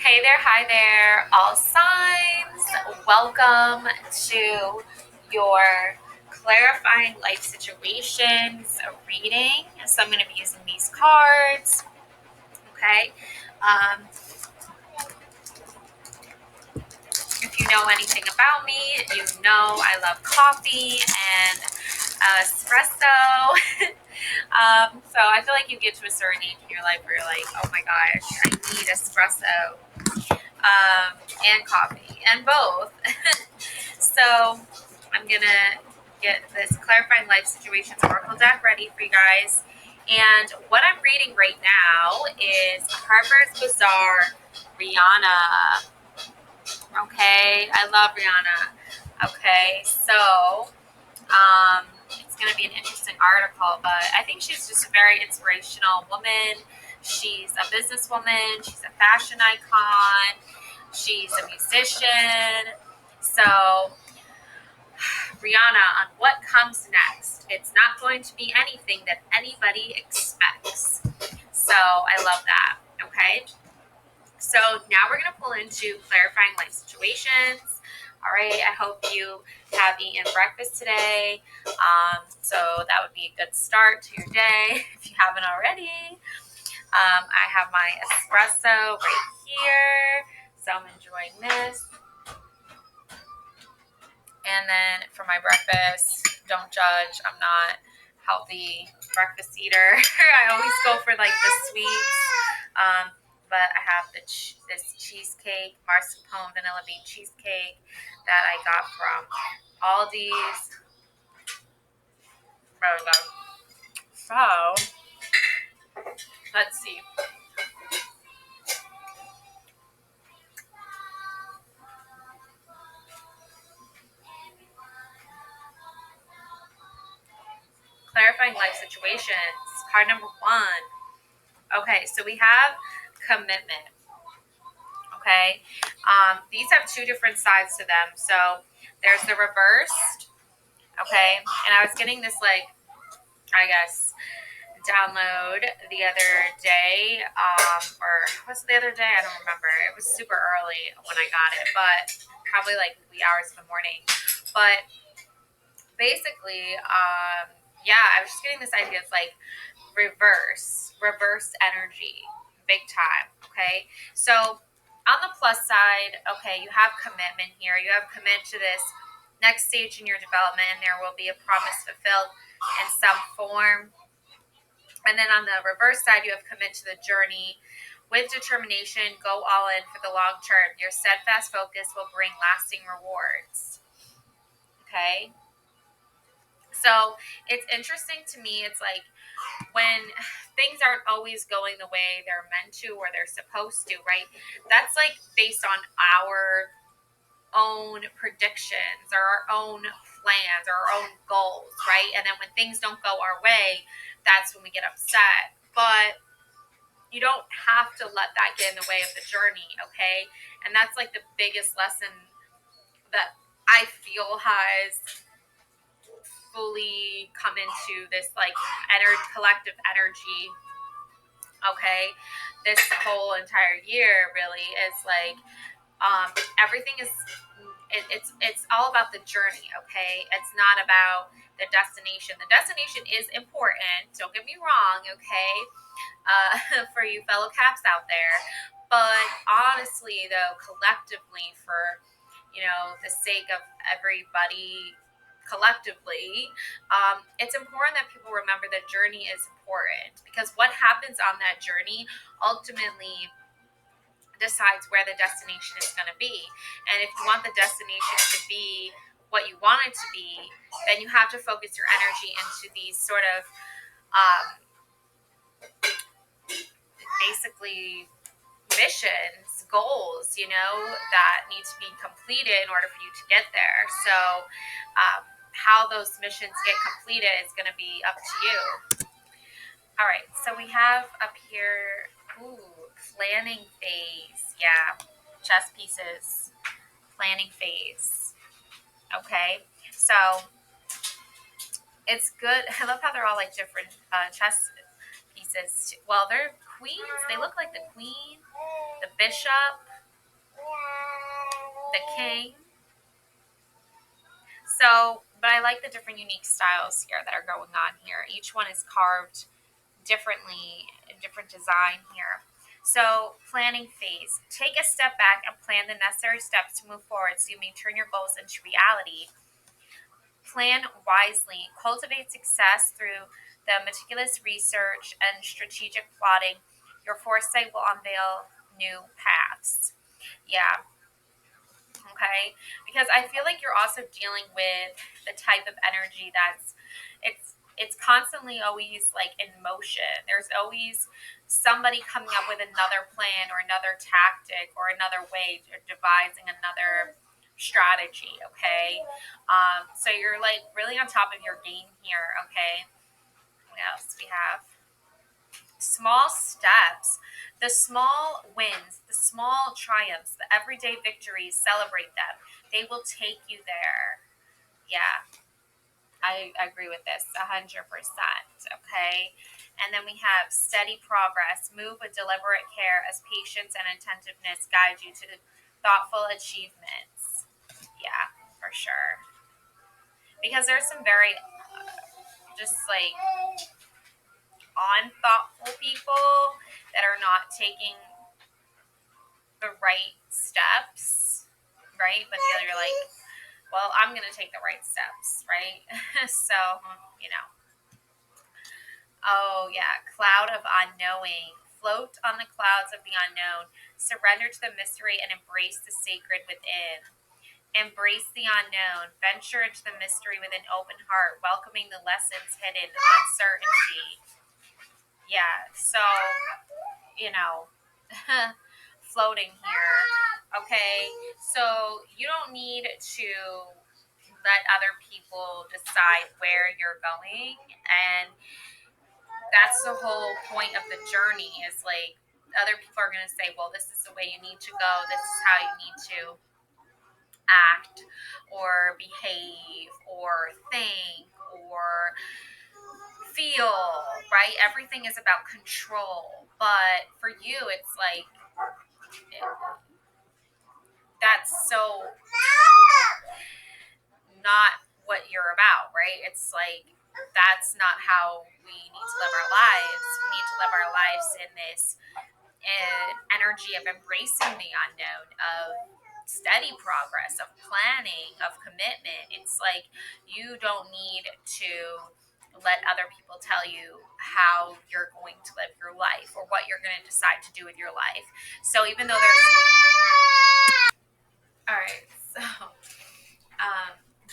Hey there, hi there, all signs. Welcome to your clarifying life situations reading. So I'm going to be using these cards. Okay. Um, if you know anything about me, you know I love coffee and espresso. So I feel like you get to a certain age in your life where you're like, oh my gosh, I need espresso and coffee and both. So I'm gonna get this clarifying life situations oracle deck ready for you guys. And what I'm reading right now is Harper's Bazaar Rihanna. Okay, I love Rihanna. Okay, so it's going to be an interesting article, but I think she's just a very inspirational woman. She's a businesswoman, she's a fashion icon, she's a musician. So, Rihanna, on what comes next, it's not going to be anything that anybody expects. So, I love that. Okay. So now we're going to pull into clarifying life situations. All right, I hope you have eaten breakfast today. So that would be a good start to your day if you haven't already. I have my espresso right here, so I'm enjoying this. And then for my breakfast, don't judge, I'm not healthy breakfast eater. I always go for like the sweets. But I have this cheesecake, mascarpone vanilla bean cheesecake that I got from Aldi's. So, let's see. Clarifying life situations. Card number 1. Okay, so we have commitment. Okay, these have two different sides to them. So there's the reversed. Okay, and I was getting this I guess download the other day, or was it the other day? I don't remember. It was super early when I got it, but probably like wee hours in the morning. But basically, yeah, I was just getting this idea. It's like reverse energy, big time. Okay, so on the plus side, okay, you have commitment here. You have commit to this next stage in your development, and there will be a promise fulfilled in some form. And then on the reverse side, you have commit to the journey with determination, go all in for the long term. Your steadfast focus will bring lasting rewards. Okay. So it's interesting to me. It's like when things aren't always going the way they're meant to or they're supposed to, right? That's like based on our own predictions or our own plans or our own goals, right? And then when things don't go our way, that's when we get upset. But you don't have to let that get in the way of the journey, okay? And that's like the biggest lesson that I feel has fully come into this like collective energy, okay? This whole entire year really is like everything is it's all about the journey, okay? It's not about the destination. The destination is important, don't get me wrong, okay? For you fellow caps out there. But honestly, though, collectively, for the sake of everybody, collectively, it's important that people remember that journey is important because what happens on that journey ultimately decides where the destination is going to be. And if you want the destination to be what you want it to be, then you have to focus your energy into these sort of basically missions, goals, that need to be completed in order for you to get there. So how those missions get completed is going to be up to you. All right, so we have up here, planning phase. Yeah, chess pieces, planning phase. Okay, so it's good. I love how they're all like different chess pieces. Well, they're queens. They look like the queen, the bishop. the king. So, but I like the different unique styles here that are going on here. Each one is carved differently, different design here. So, planning phase. Take a step back and plan the necessary steps to move forward so you may turn your goals into reality. Plan wisely. Cultivate success through the meticulous research and strategic plotting. Your foresight will unveil new paths. Yeah, okay, because I feel like you're also dealing with the type of energy that's it's constantly always like in motion. There's always somebody coming up with another plan or another tactic or another way or devising another strategy. Okay, so you're like really on top of your game here. Okay, what else we have? Small steps, the small wins, the small triumphs, the everyday victories, celebrate them. They will take you there. Yeah, I agree with this 100%. Okay. And then we have steady progress. Move with deliberate care as patience and attentiveness guide you to thoughtful achievements. Yeah, for sure. Because there's some very just like unthoughtful people that are not taking the right steps, right? But the other, you're like, well, I'm going to take the right steps, right? So, you know. Oh, yeah. Cloud of unknowing. Float on the clouds of the unknown. Surrender to the mystery and embrace the sacred within. Embrace the unknown. Venture into the mystery with an open heart, welcoming the lessons hidden, uncertainty. Yeah. So, you know, floating here. Okay, so you don't need to let other people decide where you're going, and that's the whole point of the journey. Is like other people are going to say, well, this is the way you need to go, this is how you need to act or behave or think or feel, right? Everything is about control, but for you it's like that's so not what you're about, right? It's like that's not how we need to live our lives. We need to live our lives in this energy of embracing the unknown, of steady progress, of planning, of commitment. It's like you don't need to let other people tell you how you're going to live your life or what you're going to decide to do with your life. So even though there's all right, so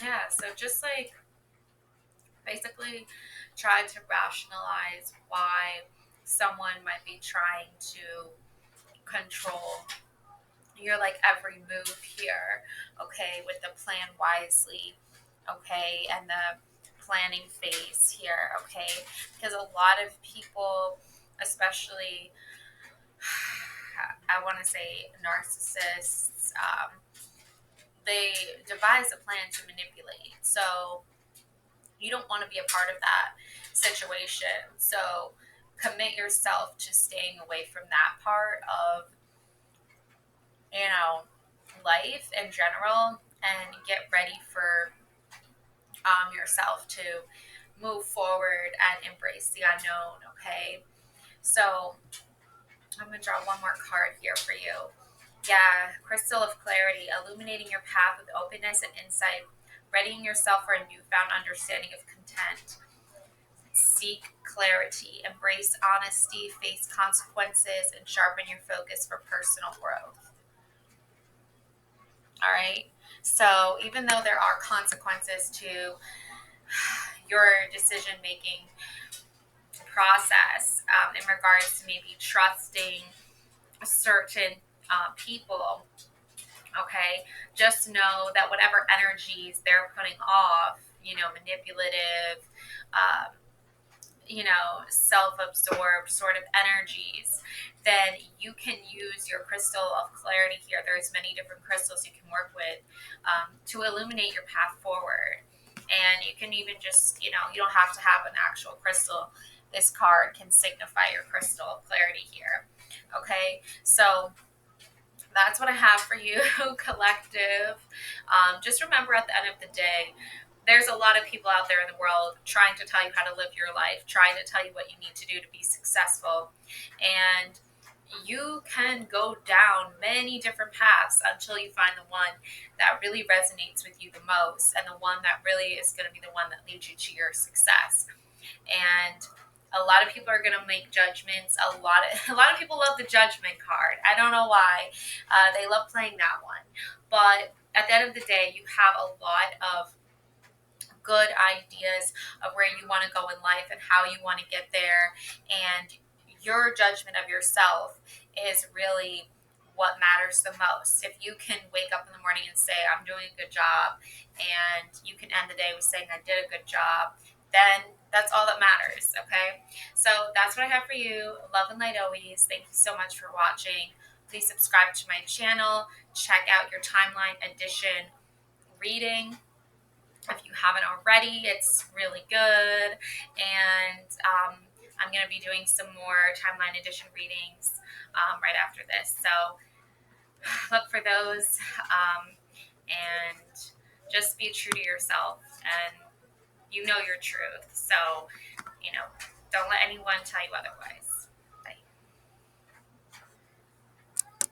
yeah, so just like basically try to rationalize why someone might be trying to control your like every move here, okay, with the plan wisely, okay, and the planning phase here, okay, because a lot of people, especially I want to say narcissists, they devise a plan to manipulate. So you don't want to be a part of that situation. So commit yourself to staying away from that part of, you know, life in general, and get ready for yourself to move forward and embrace the unknown. Okay. So I'm going to draw one more card here for you. Yeah, Crystal of Clarity, illuminating your path with openness and insight, readying yourself for a newfound understanding of content. Seek clarity, embrace honesty, face consequences, and sharpen your focus for personal growth. All right. So even though there are consequences to your decision making process in regards to maybe trusting certain people, okay, just know that whatever energies they're putting off, you know, manipulative, um, you know, self-absorbed sort of energies, then you can use your crystal of clarity here. There's many different crystals you can work with to illuminate your path forward. And you can even just, you know, you don't have to have an actual crystal. This card can signify your crystal of clarity here. Okay, so that's what I have for you, collective. Just remember, at the end of the day, there's a lot of people out there in the world trying to tell you how to live your life, trying to tell you what you need to do to be successful. And you can go down many different paths until you find the one that really resonates with you the most, and the one that really is going to be the one that leads you to your success. And a lot of people are going to make judgments. A lot of people love the judgment card. I don't know why. They love playing that one. But at the end of the day, you have a lot of good ideas of where you want to go in life and how you want to get there. And your judgment of yourself is really what matters the most. If you can wake up in the morning and say, I'm doing a good job, and you can end the day with saying, I did a good job, then that's all that matters, okay? So that's what I have for you. Love and light always. Thank you so much for watching. Please subscribe to my channel. Check out your Timeline Edition reading if you haven't already. It's really good. And I'm going to be doing some more Timeline Edition readings right after this. So look for those, and just be true to yourself, and you know your truth. So, don't let anyone tell you otherwise.